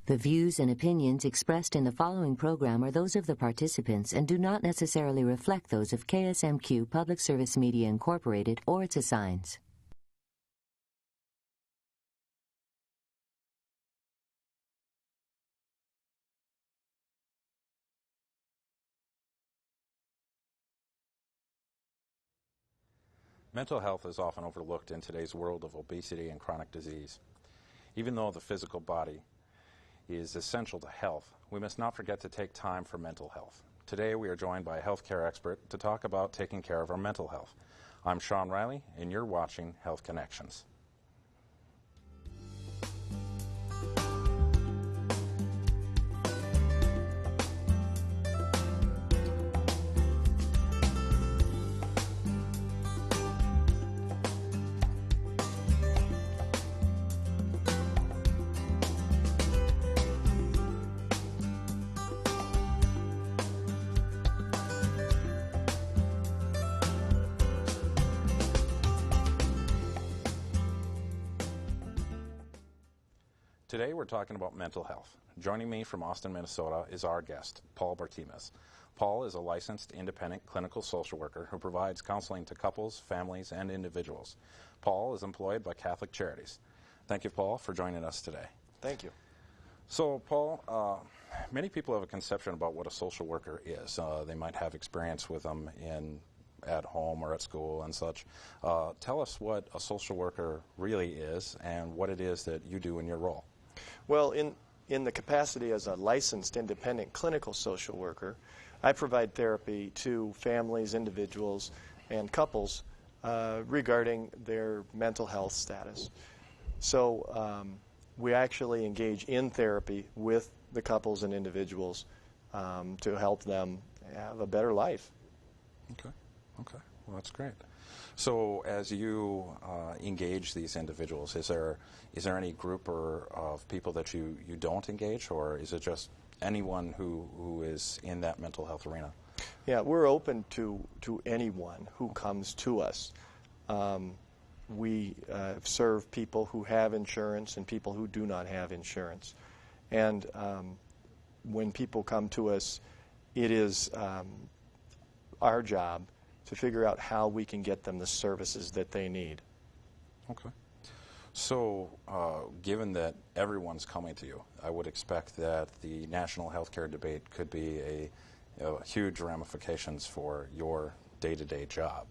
The views and opinions expressed in the following program are those of the participants and do not necessarily reflect those of KSMQ Public Service Media Incorporated or its assigns. Mental health is often overlooked in today's world of obesity and chronic disease. Even though the physical body is essential to health, we must not forget to take time for mental health. Today we are joined by a healthcare expert to talk about taking care of our mental health. I'm Sean Riley, and you're watching Health Connections. Today we're talking about mental health. Joining me from Austin, Minnesota is our guest, Paul Bartimes. Paul is a licensed independent clinical social worker who provides counseling to couples, families, and individuals. Paul is employed by Catholic Charities. Thank you, Paul, for joining us today. Thank you. So, Paul, many people have a conception about what a social worker is. They might have experience with them at home or at school and such. Tell us what a social worker really is and what it is that you do in your role. Well, in the capacity as a licensed independent clinical social worker, I provide therapy to families, individuals, and couples regarding their mental health status. So we actually engage in therapy with the couples and individuals to help them have a better life. Okay. Well, that's great. So as you engage these individuals, is there any group of people that you don't engage, or is it just anyone who is in that mental health arena? Yeah, we're open to anyone who comes to us. We serve people who have insurance and people who do not have insurance. And when people come to us, it is our job to figure out how we can get them the services that they need. Okay. So, given that everyone's coming to you, I would expect that the national healthcare debate could be a huge ramifications for your day-to-day job.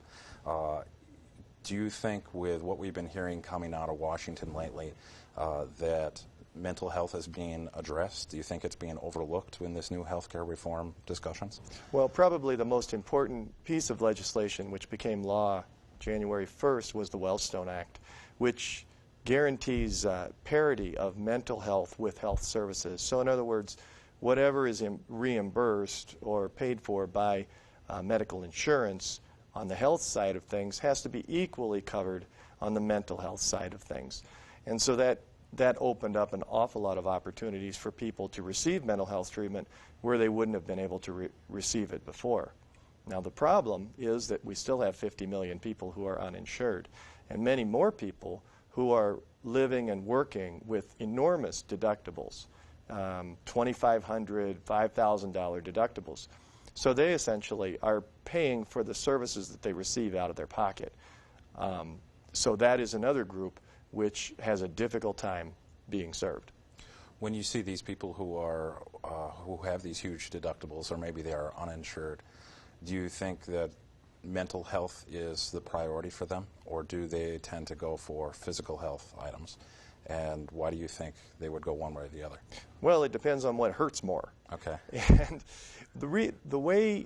Do you think, with what we've been hearing coming out of Washington lately, that mental health is being addressed? Do you think it's being overlooked in this new healthcare reform discussions? Well, probably the most important piece of legislation which became law January 1st was the Wellstone Act, which guarantees parity of mental health with health services. So in other words, whatever is reimbursed or paid for by medical insurance on the health side of things has to be equally covered on the mental health side of things. And so that opened up an awful lot of opportunities for people to receive mental health treatment where they wouldn't have been able to receive it before. Now the problem is that we still have 50 million people who are uninsured, and many more people who are living and working with enormous deductibles, $2,500, $5,000 deductibles. So they essentially are paying for the services that they receive out of their pocket. So that is another group which has a difficult time being served. When you see these people who have these huge deductibles, or maybe they are uninsured, do you think that mental health is the priority for them, or do they tend to go for physical health items? And why do you think they would go one way or the other? Well, it depends on what hurts more. Okay. And the way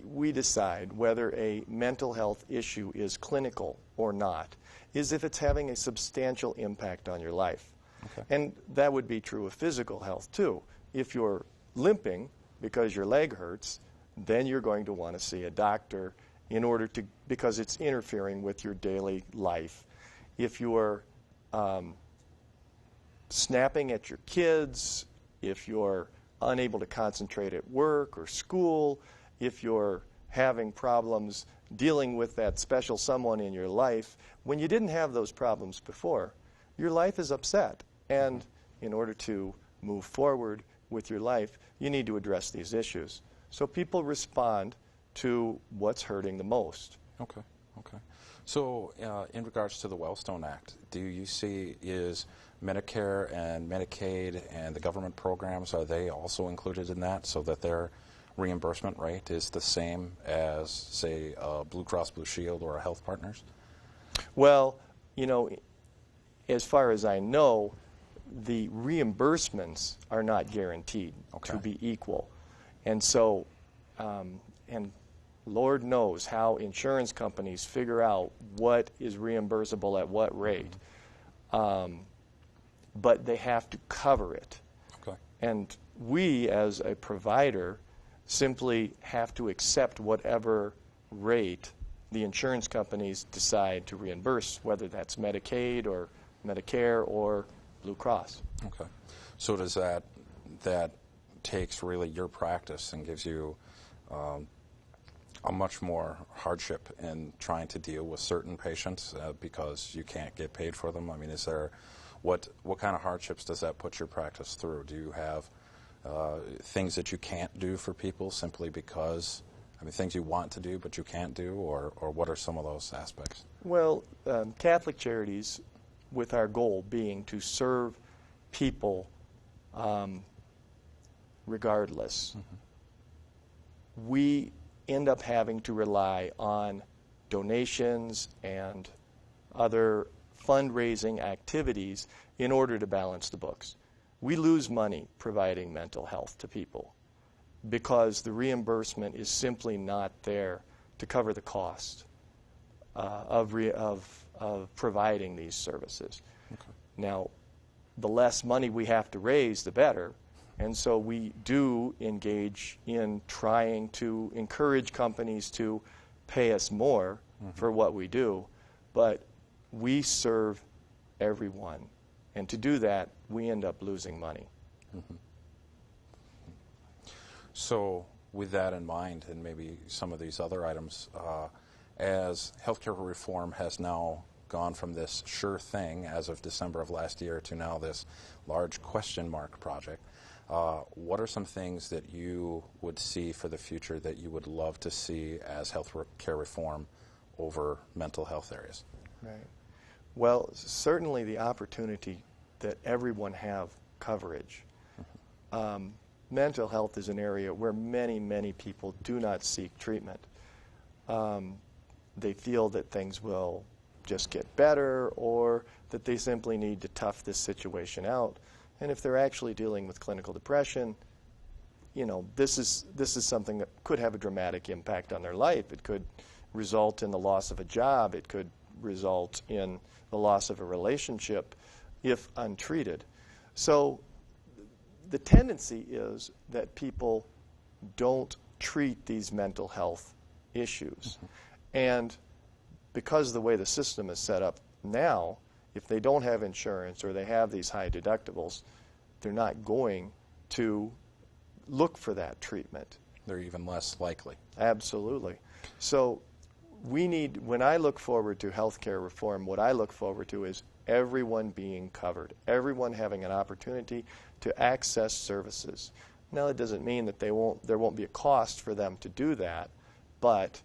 we decide whether a mental health issue is clinical or not is if it's having a substantial impact on your life. Okay. And that would be true of physical health too. If you're limping because your leg hurts, then you're going to want to see a doctor because it's interfering with your daily life. If you're snapping at your kids, if you're unable to concentrate at work or school, if you're having problems dealing with that special someone in your life, when you didn't have those problems before, your life is upset. And in order to move forward with your life, you need to address these issues. So people respond to what's hurting the most. Okay, okay. So in regards to the Wellstone Act, do you see is Medicare and Medicaid and the government programs, are they also included in that so that their reimbursement rate is the same as, say, Blue Cross Blue Shield or a Health Partners? Well, you know, as far as I know, the reimbursements are not guaranteed to be equal. And so, and Lord knows how insurance companies figure out what is reimbursable at what rate. But they have to cover it. Okay. And we, as a provider, simply have to accept whatever rate the insurance companies decide to reimburse, whether that's Medicaid or Medicare or Blue Cross. Okay. So does that takes really your practice and gives you a much more hardship in trying to deal with certain patients because you can't get paid for them? I mean, is there what kind of hardships does that put your practice through? Do you have things that you can't do for people simply because, I mean, things you want to do but you can't do, or what are some of those aspects? Well, Catholic Charities, with our goal being to serve people regardless, we end up having to rely on donations and other fundraising activities in order to balance the books. We lose money providing mental health to people because the reimbursement is simply not there to cover the cost of providing these services. Okay. Now, the less money we have to raise, the better. And so we do engage in trying to encourage companies to pay us more for what we do, but we serve everyone. And to do that, we end up losing money. So with that in mind, and maybe some of these other items, as healthcare reform has now gone from this sure thing as of December of last year to now this large question mark project, what are some things that you would see for the future that you would love to see as healthcare reform over mental health areas? Right. Well, certainly the opportunity that everyone have coverage. Mental health is an area where many, many people do not seek treatment. They feel that things will just get better, or that they simply need to tough this situation out. And if they're actually dealing with clinical depression, you know, this is something that could have a dramatic impact on their life. It could result in the loss of a job. It could result in the loss of a relationship if untreated. So the tendency is that people don't treat these mental health issues. And because of the way the system is set up now, if they don't have insurance or they have these high deductibles, they're not going to look for that treatment. They're even less likely. Absolutely. So we need, when I look forward to healthcare reform, what I look forward to is everyone being covered, everyone having an opportunity to access services. Now, it doesn't mean that there won't be a cost for them to do that, but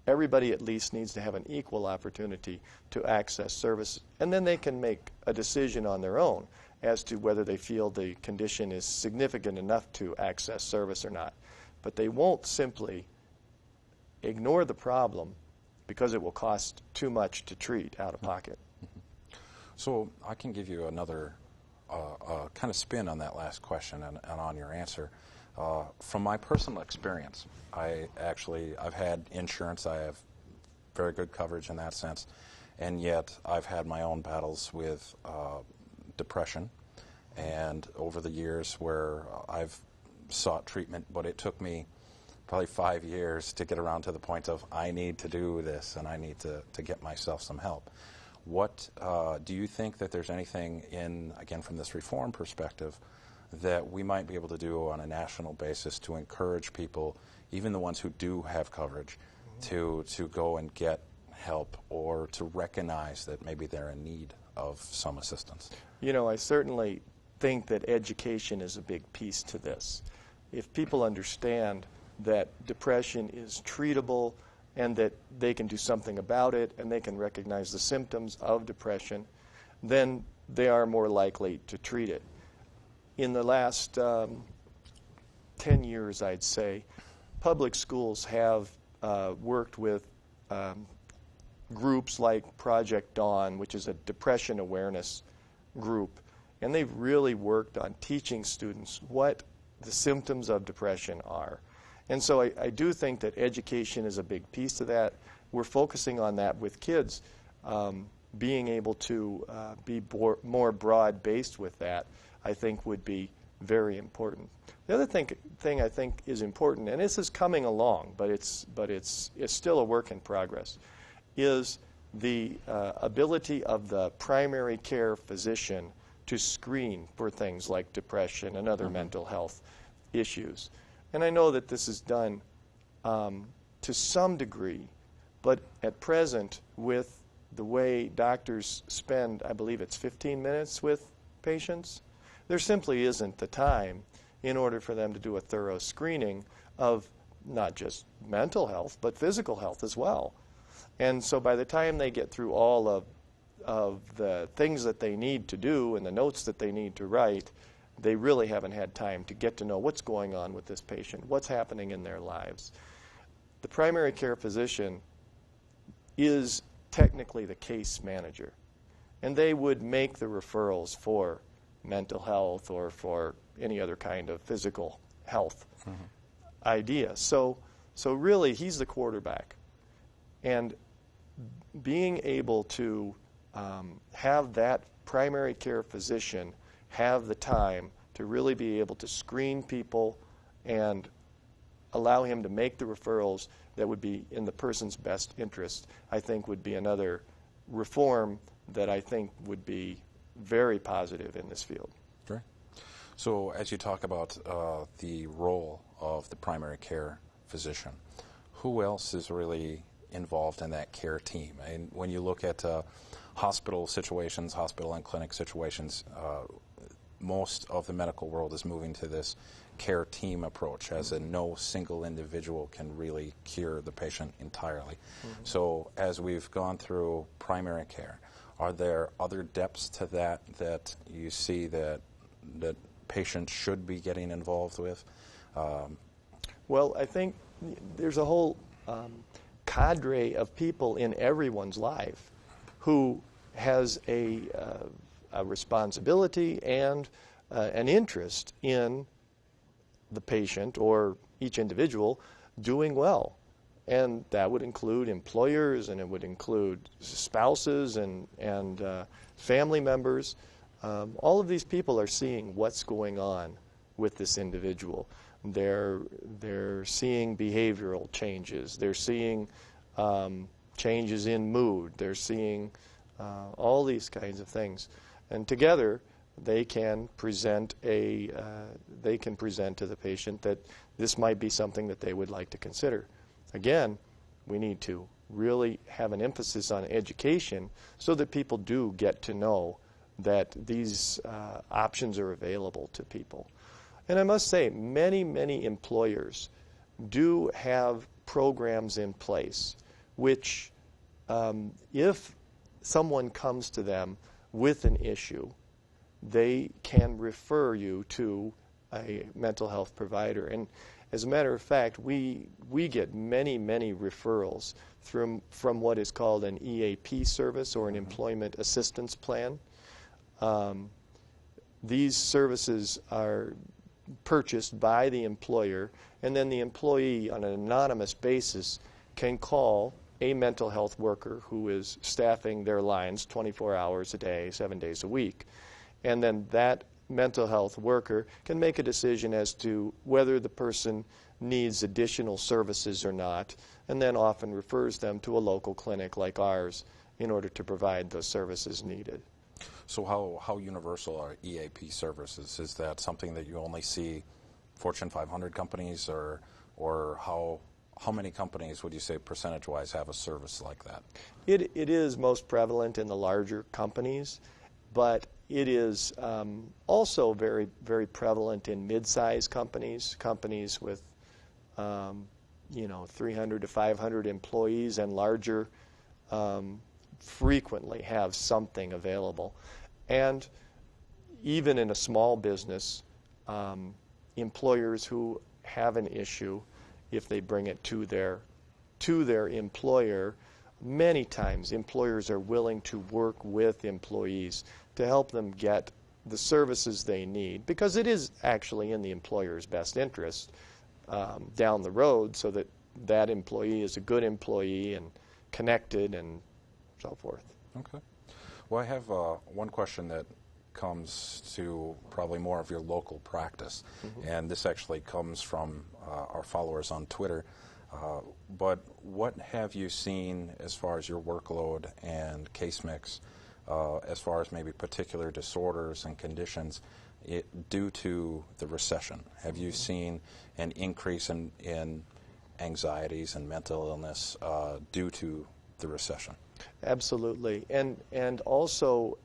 everybody at least needs to have an equal opportunity to access service, and then they can make a decision on their own as to whether they feel the condition is significant enough to access service or not. But they won't simply ignore the problem because it will cost too much to treat out of pocket. So I can give you another kind of spin on that last question and on your answer. From my personal experience, I've had insurance. I have very good coverage in that sense, and yet I've had my own battles with depression, and over the years where I've sought treatment, but it took me probably 5 years to get around to the point of I need to do this and I need to get myself some help. What do you think that there's anything in, again, from this reform perspective, that we might be able to do on a national basis to encourage people, even the ones who do have coverage, to go and get help, or to recognize that maybe they're in need of some assistance? You know, I certainly think that education is a big piece to this. If people understand that depression is treatable and that they can do something about it and they can recognize the symptoms of depression, then they are more likely to treat it. In the last 10 years, I'd say, public schools have worked with groups like Project Dawn, which is a depression awareness group, and they've really worked on teaching students what the symptoms of depression are. And so I do think that education is a big piece of that. We're focusing on that with kids. Being able to be more broad-based with that, I think, would be very important. The other thing I think is important, and this is coming along, but it's still a work in progress, is the ability of the primary care physician to screen for things like depression and other mental health issues. And I know that this is done to some degree, but at present, with the way doctors spend, I believe it's 15 minutes with patients, there simply isn't the time in order for them to do a thorough screening of not just mental health, but physical health as well. And so by the time they get through all of the things that they need to do and the notes that they need to write, they really haven't had time to get to know what's going on with this patient, what's happening in their lives. The primary care physician is technically the case manager, and they would make the referrals for mental health or for any other kind of physical health idea. So really, he's the quarterback. And being able to have that primary care physician have the time to really be able to screen people and allow him to make the referrals that would be in the person's best interest, I think would be another reform that I think would be very positive in this field. Great. So as you talk about the role of the primary care physician, who else is really involved in that care team? And when you look at hospital situations, hospital and clinic situations, most of the medical world is moving to this care team approach, as in no single individual can really cure the patient entirely. So as we've gone through primary care, are there other depths to that that you see that patients should be getting involved with? Well, I think there's a whole cadre of people in everyone's life who has a responsibility and an interest in the patient or each individual doing well. And that would include employers, and it would include spouses and family members. All of these people are seeing what's going on with this individual. They're seeing behavioral changes. They're seeing changes in mood. They're seeing all these kinds of things. And together, they can present to the patient that this might be something that they would like to consider. Again, we need to really have an emphasis on education so that people do get to know that these options are available to people. And I must say, many, many employers do have programs in place which, if someone comes to them with an issue, they can refer you to a mental health provider. And as a matter of fact, we get many, many referrals from what is called an EAP service, or an employment assistance plan. These services are purchased by the employer, and then the employee on an anonymous basis can call a mental health worker who is staffing their lines 24 hours a day, 7 days a week. And then that mental health worker can make a decision as to whether the person needs additional services or not, and then often refers them to a local clinic like ours in order to provide those services needed. So how universal are EAP services? Is that something that you only see Fortune 500 companies, or how many companies would you say percentage-wise have a service like that? It is most prevalent in the larger companies. but it is also very, very prevalent in mid-sized companies, companies with 300 to 500 employees and larger frequently have something available. And even in a small business, employers who have an issue, if they bring it to their employer, many times employers are willing to work with employees to help them get the services they need, because it is actually in the employer's best interest down the road, so that that employee is a good employee and connected and so forth. Okay. Well, I have one question that comes to probably more of your local practice, and this actually comes from our followers on Twitter. But what have you seen as far as your workload and case mix, as far as maybe particular disorders and conditions due to the recession? Have you seen an increase in anxieties and mental illness due to the recession? Absolutely. And also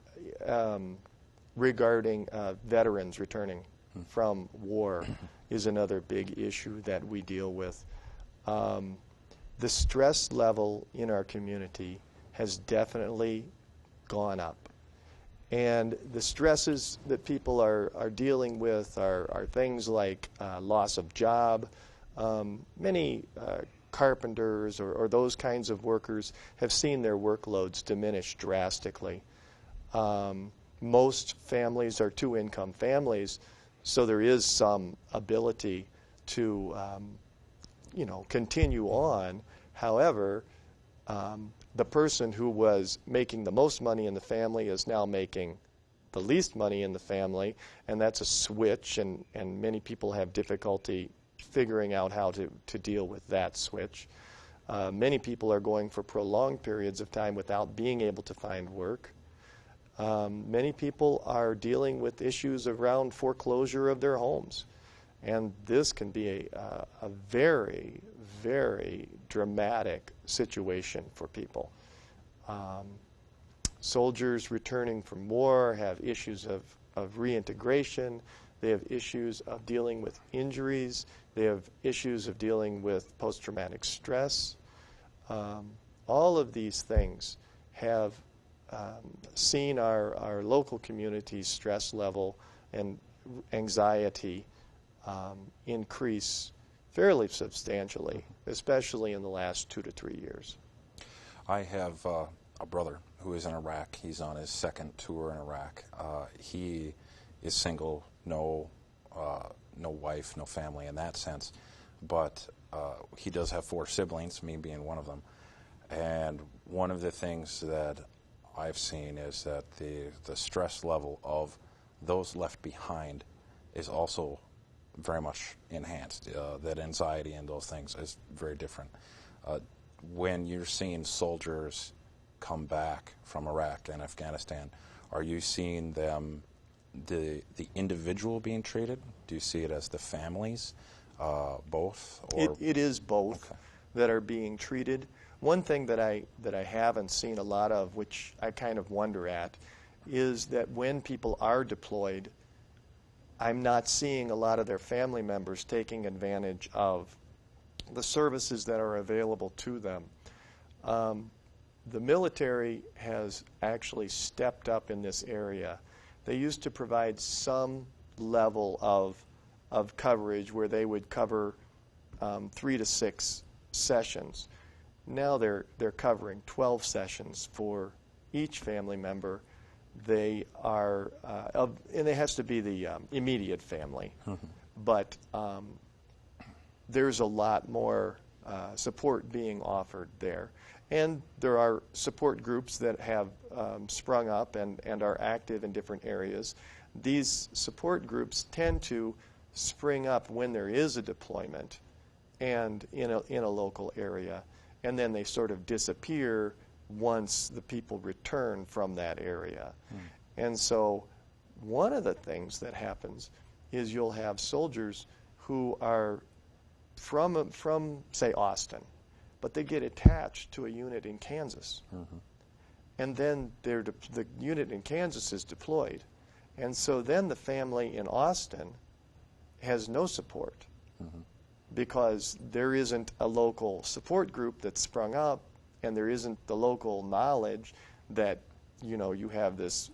regarding veterans returning from war is another big issue that we deal with. The stress level in our community has definitely gone up. And the stresses that people are dealing with are things like loss of job. Many carpenters or those kinds of workers have seen their workloads diminish drastically. Most families are two-income families, so there is some ability to continue on. However, the person who was making the most money in the family is now making the least money in the family, and that's a switch, and many people have difficulty figuring out how to deal with that switch. Many people are going for prolonged periods of time without being able to find work. Many people are dealing with issues around foreclosure of their homes. And this can be a very, very dramatic situation for people. Soldiers returning from war have issues of reintegration. They have issues of dealing with injuries. They have issues of dealing with post-traumatic stress. All of these things have seen our local community's stress level and anxiety increase fairly substantially, especially in the last 2 to 3 years. I have a brother who is in Iraq. He's on his second tour in Iraq. He is single, no wife, no family in that sense, but he does have 4 siblings, me being one of them. And one of the things that I've seen is that the stress level of those left behind is also very much enhanced. That anxiety and those things is very different. When you're seeing soldiers come back from Iraq and Afghanistan, are you seeing them, the individual being treated? Do you see it as the families, both? Or? It is both that are being treated. One thing that I haven't seen a lot of, which I kind of wonder at, is that when people are deployed, I'm not seeing a lot of their family members taking advantage of the services that are available to them. The military has actually stepped up in this area. They used to provide some level of coverage where they would cover 3 to 6 sessions. Now they're covering 12 sessions for each family member. They are, and it has to be the immediate family, but there's a lot more support being offered there. And there are support groups that have sprung up and are active in different areas. These support groups tend to spring up when there is a deployment and in a local area, and then they sort of disappear once the people return from that area. And so one of the things that happens is you'll have soldiers who are from say, Austin, but they get attached to a unit in Kansas. and then the unit in Kansas is deployed. And so then the family in Austin has no support because there isn't a local support group that's sprung up, and there isn't the local knowledge that, you know, you have this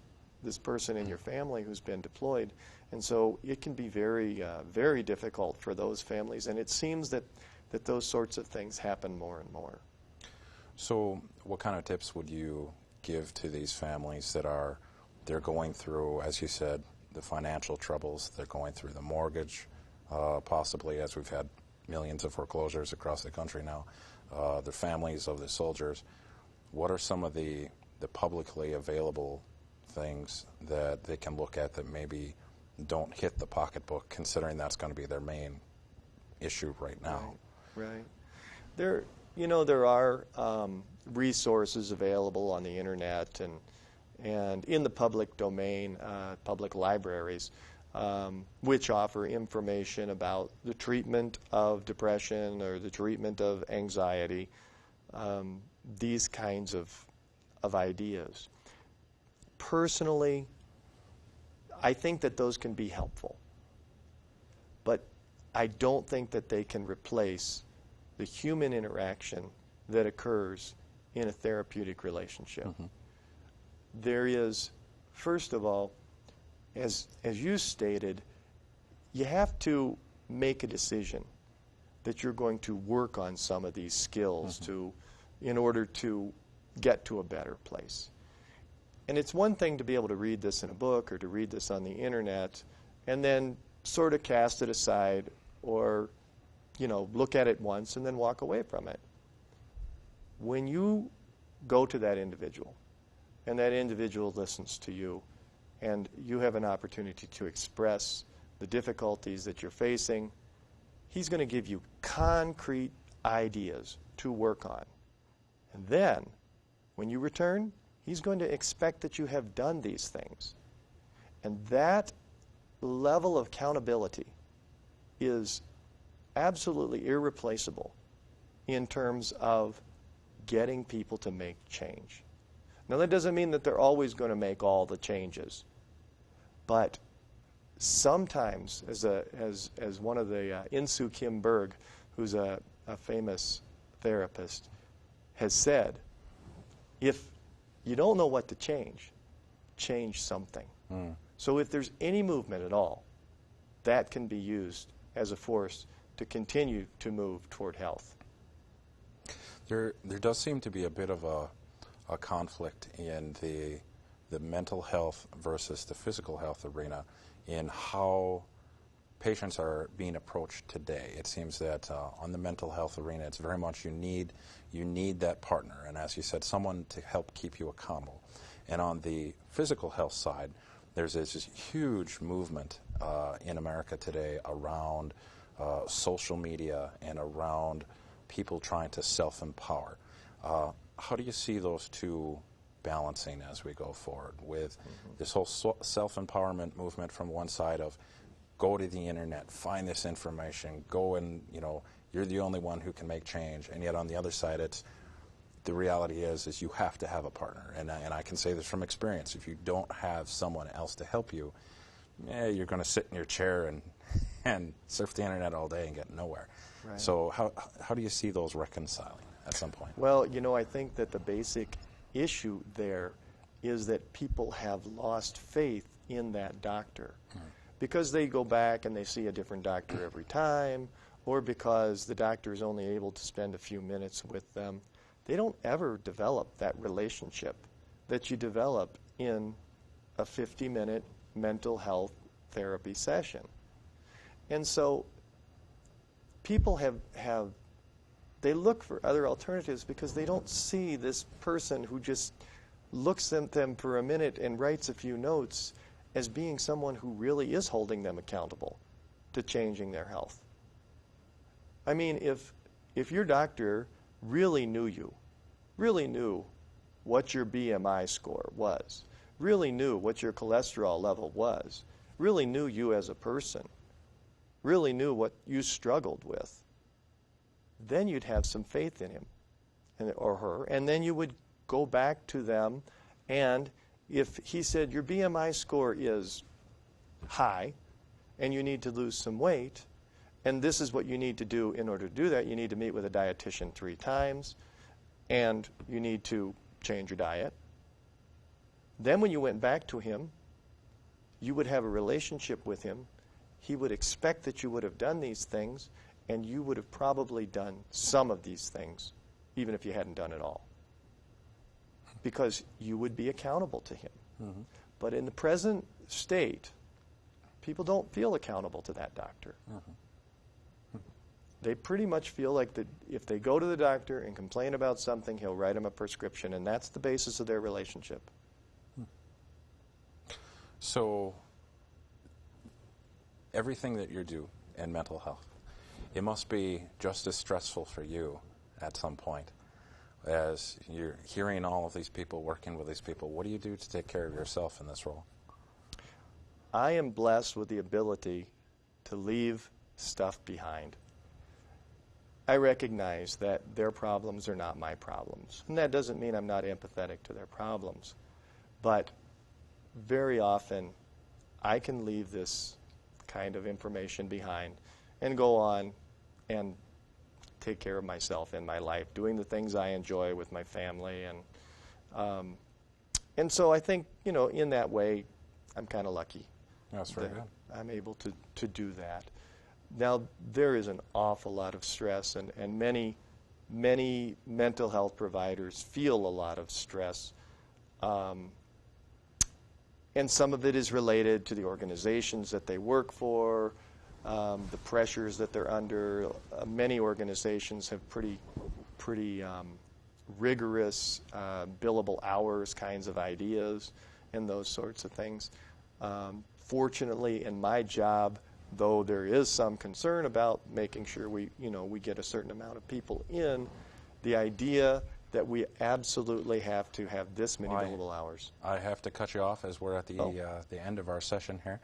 person in your family who's been deployed. And so it can be very, very difficult for those families. And it seems that those sorts of things happen more and more. So what kind of tips would you give to these families that they're going through, as you said, the financial troubles, they're going through the mortgage, possibly, as we've had millions of foreclosures across the country now, the families of the soldiers. What are some of the publicly available things that they can look at that maybe don't hit the pocketbook, considering that's going to be their main issue right now? Right. There are resources available on the internet and in the public domain, public libraries, which offer information about the treatment of depression or the treatment of anxiety, these kinds of ideas. Personally, I think that those can be helpful, but I don't think that they can replace the human interaction that occurs in a therapeutic relationship. There is, first of all, as you stated, you have to make a decision that you're going to work on some of these skills in order to get to a better place. And it's one thing to be able to read this in a book or to read this on the internet and then sort of cast it aside or, you know, look at it once and then walk away from it. When you go to that individual and that individual listens to you and you have an opportunity to express the difficulties that you're facing, he's going to give you concrete ideas to work on. And then, when you return, he's going to expect that you have done these things. And that level of accountability is absolutely irreplaceable in terms of getting people to make change. Now, that doesn't mean that they're always going to make all the changes, but sometimes, as one of the Insoo Kim Berg, who's a famous therapist, has said, if you don't know what to change something. So if there's any movement at all, that can be used as a force to continue to move toward health. There does seem to be a bit of a conflict in the mental health versus the physical health arena in how patients are being approached today. It seems that on the mental health arena, it's very much you need that partner, and as you said, someone to help keep you accountable. And on the physical health side, there's this huge movement in America today around social media and around people trying to self-empower. How do you see those two balancing as we go forward with this whole self-empowerment movement from one side of go to the internet, find this information, go and, you're the only one who can make change, and yet on the other side it's the reality is you have to have a partner, and I can say this from experience. If you don't have someone else to help you, you're going to sit in your chair and surf the internet all day and get nowhere. Right. So how do you see those reconciling at some point? Well, I think that the basic issue there is that people have lost faith in that doctor because they go back and they see a different doctor every time, or because the doctor is only able to spend a few minutes with them. They don't ever develop that relationship that you develop in a 50-minute mental health therapy session. And so people they look for other alternatives because they don't see this person who just looks at them for a minute and writes a few notes as being someone who really is holding them accountable to changing their health. I mean, if your doctor really knew you, really knew what your BMI score was, really knew what your cholesterol level was, really knew you as a person, really knew what you struggled with, then you'd have some faith in him or her, and then you would go back to them, and if he said your BMI score is high and you need to lose some weight, and this is what you need to do in order to do that, you need to meet with a dietitian 3 times, and you need to change your diet. Then when you went back to him, you would have a relationship with him. He would expect that you would have done these things, and you would have probably done some of these things, even if you hadn't done it all, because you would be accountable to him. Mm-hmm. But in the present state, people don't feel accountable to that doctor. Mm-hmm. They pretty much feel like that if they go to the doctor and complain about something, he'll write them a prescription, and that's the basis of their relationship. So everything that you do in mental health, it must be just as stressful for you at some point as you're hearing all of these people, working with these people. What do you do to take care of yourself in this role? I am blessed with the ability to leave stuff behind. I recognize that their problems are not my problems. And that doesn't mean I'm not empathetic to their problems. But very often, I can leave this kind of information behind and go on and take care of myself in my life, doing the things I enjoy with my family. And so I think, you know, in that way, I'm kind of lucky. That's very good. I'm able to do that. Now, there is an awful lot of stress, and many mental health providers feel a lot of stress. And some of it is related to the organizations that they work for, the pressures that they're under. Many organizations have pretty rigorous billable hours kinds of ideas and those sorts of things. Fortunately, in my job, though there is some concern about making sure we get a certain amount of people in, the idea that we absolutely have to have this many billable hours. I have to cut you off as we're at the end of our session here.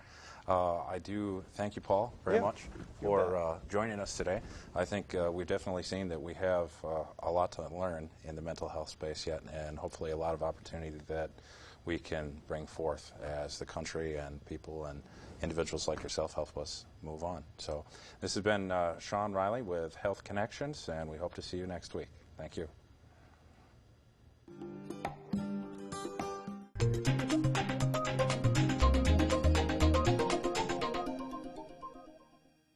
I do thank you, Paul, very much for joining us today. I think we've definitely seen that we have a lot to learn in the mental health space yet, and hopefully a lot of opportunity that we can bring forth as the country and people and individuals like yourself help us move on. So this has been Sean Riley with Health Connections, and we hope to see you next week. Thank you.